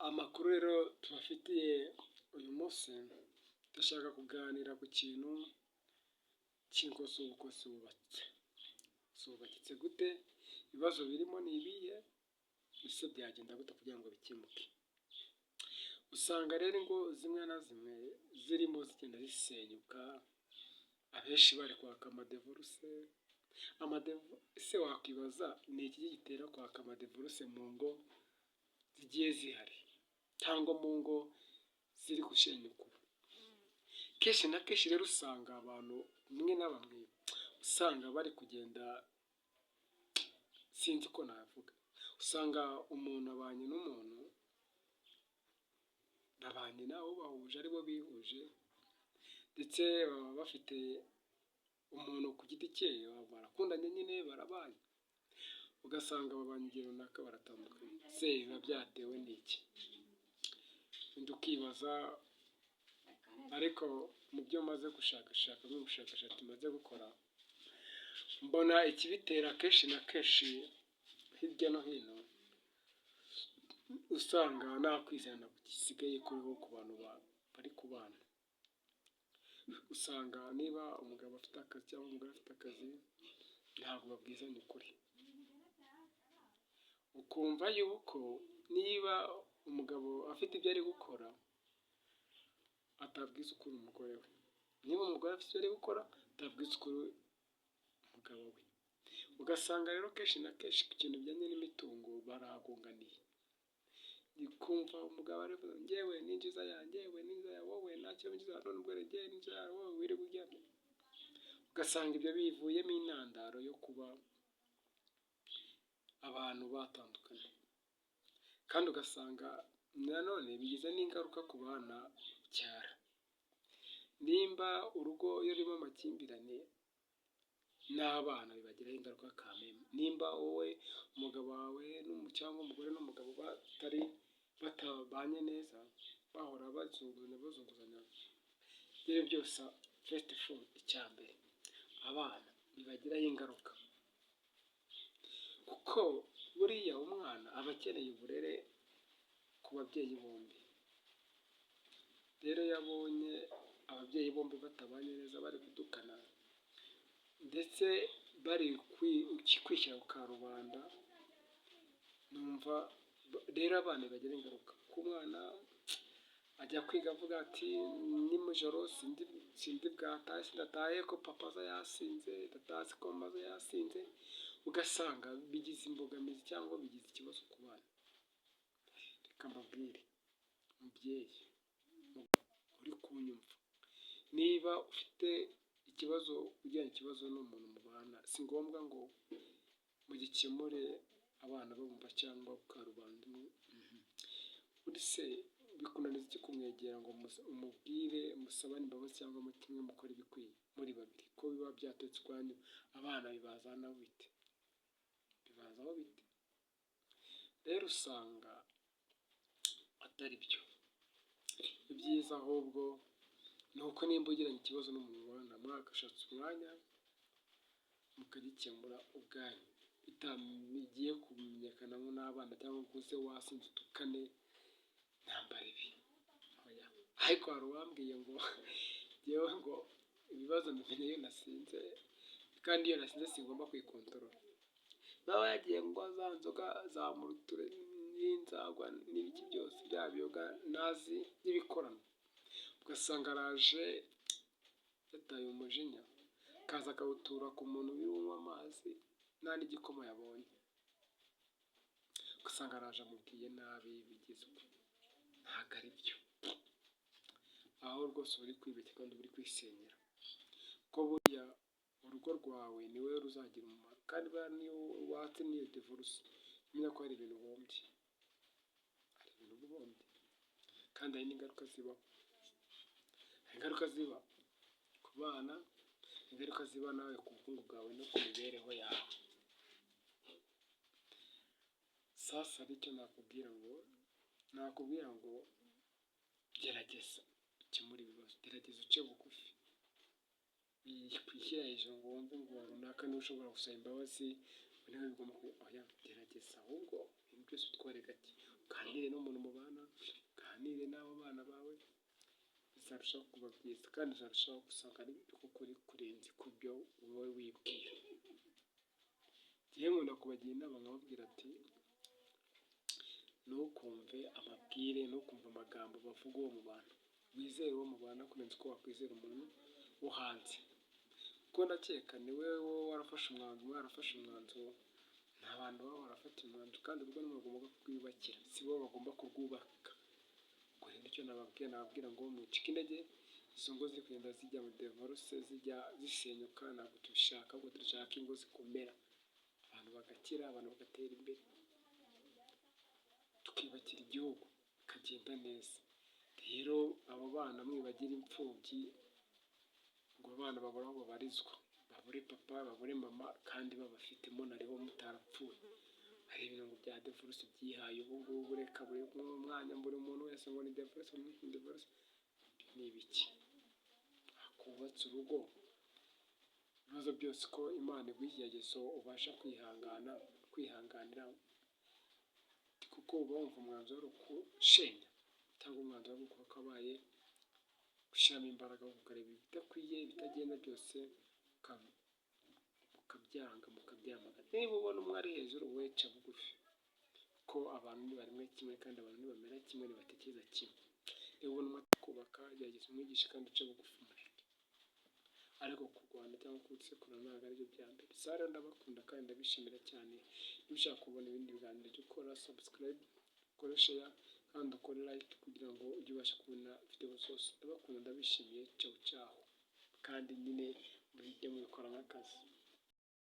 Amakuru rero tubafitiye uyu munsi, ndashaka kuganira ku kintu cy'ingo z'uko zubakitse gute, ibibazo birimo ni ibihe, ese byagenda gute kugira ngo bikemuke. Usanga rero ingo zimwe na zimwe zirimo zigenda zisenyuka, abenshi bari kwaka amadevoruse. Ese wakwibaza ni iki gitera kwaka amadevoruse mu ngo zigiye zihari cyangwa mu ngo ziri gushenyuka? Kenshi na kenshi rero usanga abantu bamwe na bamwe usanga bari kugenda, sinzi uko navuga, usanga umuntu abanye n'umuntu, babanye nabo bahuje aribo bihuje, ndetse baba bafite umuntu ku giti cye, barakundanye nyine barabaye, ugasanga babanye igihe runaka baratandukanye. Se biba byatewe n'iki? Wenda ukibaza, ariko mu byo maze gushakashaka n'ubushakashatsi maze gukora, mbona ikibitera kenshi na kenshi hirya no hino, usanga nta kwizerana gisigaye kuriho ku bantu bari kubana. Usanga niba umugabo afite akazi cyangwa umugore afite akazi, ntabwo babwizanya ukuri. Ukumva yuko niba umugabo afite ibyo ari gukora, atabwiza ukuri umugore we. Niba umugore afite ibyo ari gukora, atabwiza ukuri umugabo we. Ugasanga rero kenshi na kenshi ku kintu bijyanye n'imitungo barahagunganiye. Ukumva umugabo aravuga ngo njyewe n'injiza yanjye, njyewe n'injiza ya wowe, ntacyo winjiza, none ubwo njyewe n'injiza ya wowe wirirwa uryamye. Ugasanga ibyo bivuyemo intandaro yo kuba abantu batandukanye. Kandi ugasanga nanone bigize n'ingaruka ku bana babyara. Nimba urugo iyo rurimo amakimbirane n'abana bibagiraho ingaruka kameme. Nimba wowe umugabo wawe cyangwa umugore n'umugabo batabanye neza, bahora bazunguzanya, ibyo byose first of all, icya mbere, abana bibagiraho ingaruka, kuko buriya umwana aba akeneye uburere ku babyeyi bombi. Rero iyo abonye ababyeyi bombi batabanye neza, bari gutukana ndetse bari kwishyira ku karubanda, numva rero abana bagira ingaruka. Ku mwana ajya kwiga avuga ati nimujoro sindi bwatahe, sindatahe ko papa aza yasinze, ndataha ko mama aza yasinze. Ugasanga bigize imbogamizi cyangwa bigize ikibazo ku bana. Reka mbabwire mubyeyi uri kunyumva, niba ufite ikibazo, ujyanye ikibazo n'umuntu mubana, si ngombwa ngo mugikemure abana bumva cyangwa ku karubanda imwe. Uri se bikunaniza iki kumwegera ngo umubwire, musabane imbabazi cyangwa kimwe mukora ibikwiye muri babiri? Ko biba byaturutse iwanyu, abana bibazanaho bite? Bibazaho bite? Rero usanga atari byo. Ibyiza ahubwo ni uko nimba ugiranye ikibazo n'umuntu mubana, mwagashakira umwanya mukagikemura ubwanyu, bitagiye kumenyekana n'abana cyangwa ngo uze wasinze utukane ntambara ibi. Ariko hari uwambwiye ngo njyewe ngo ibibazo mbimenya iyo nasinze, kandi iyo nasinze singomba kwikontorora. Nawe yagiye ngo za nzoga za muruture n'inzagwa n'ibiki byose bya biyoga nazi n'ibikorano, ugasanga araje yataye umujinya, akaza akawutura ku muntu winywa amazi nta n'igikoma yabonye. Ugasanga araje amubwiye nabi, bigize uko. Ntabwo ari byo. Aho rwose uri kwibeshya kandi uri kwisenyera, ko buriya urugo rwawe ni wowe ruzagira umumaro. Kandi niyo watse n'iyo divorce, menya ko hari ibintu uhombye, kandi hari n'ingaruka zibaho. Hari ingaruka ziba ku bana, ingaruka ziba nawe ku bukungu bwawe no ku mibereho yawe. Sasa nicyo nakubwira ngo gerageza ukemure ibibazo, gerageza uce bugufi, kwishyira hejuru ngo wumve ngo runaka niwe ushobora gusaba imbabazi, niwe bigomba kuba. Oya, gerageza ahubwo ibintu byose utware gake, kandi uganire n'umuntu mubana, uganire n'abo bana bawe, bizarushaho kuba byiza kandi uzarushaho gusanga ari ukuri kurenze ku byo wowe wibwira. Njyewe nkunda kubagira inama nkababwira ati ntukumve amabwire, ntukumve amagambo bavuga uwo mu bantu, wizere uwo mubana kurenza uko wakwizera umuntu wo hanze, kuko ndakeka ni wowe warafashe umwanzuro, nta bantu baba barafata umwanzuro kandi urwo ni bagomba kurwiyubakira, si bo bagomba kurwubaka. Ubwo rero icyo nababwira ngo mucike intege, izo ngo ziri kugenda zijya mu divorce, zijya zisenyuka, ntabwo tubishaka, ahubwo turashaka ingo zikomera, abantu bagakira, abantu bagatera imbere, tukiyubakira igihugu bikagenda neza. Rero abo bana mwibagira imfubyi ngo abana babure aho babarizwa, babure papa, babure mama kandi babafitemo naribo mutarapfuye. Hari ibintu ngo bya divorce byihaye ubu ngubu, reka buri mwanya buri muntu wese ngo ni divorce, ni ibiki? Hakubatse urugo, ibibazo byose ko Imana iguha ikigeragezo ubasha kwihanganira, kuko uba wumva umwanzuro wo kushenya cyangwa umwanzuro wo kuba kabaye gushyiramo imbaraga, ukareba ibidakwiye, ibitagenda byose mukabyanga, mukabyamagana. Niba ubona umwe ari hejuru, wowe ca bugufi, ko abantu ntibaremwe kimwe kandi abantu ntibamera kimwe, ntibatekereza kimwe. Niba ubona umwe atakubaka, gerageza umwigishe kandi uce bugufi umureke, ariko kurwana cyangwa kugusekura ntabwo aribyo bya mbere. Gusa rero ndabakunda kandi ndabishimira cyane. Niba ushaka kubona ibindi biganiro jya ukora subscribe, ukore share kandi ukore like kugira ngo ujye ubasha kubona video zose. Ndabakunda, ndabishimiye, ciao ciao, kandi nyine mujye mubikora nk'akazi.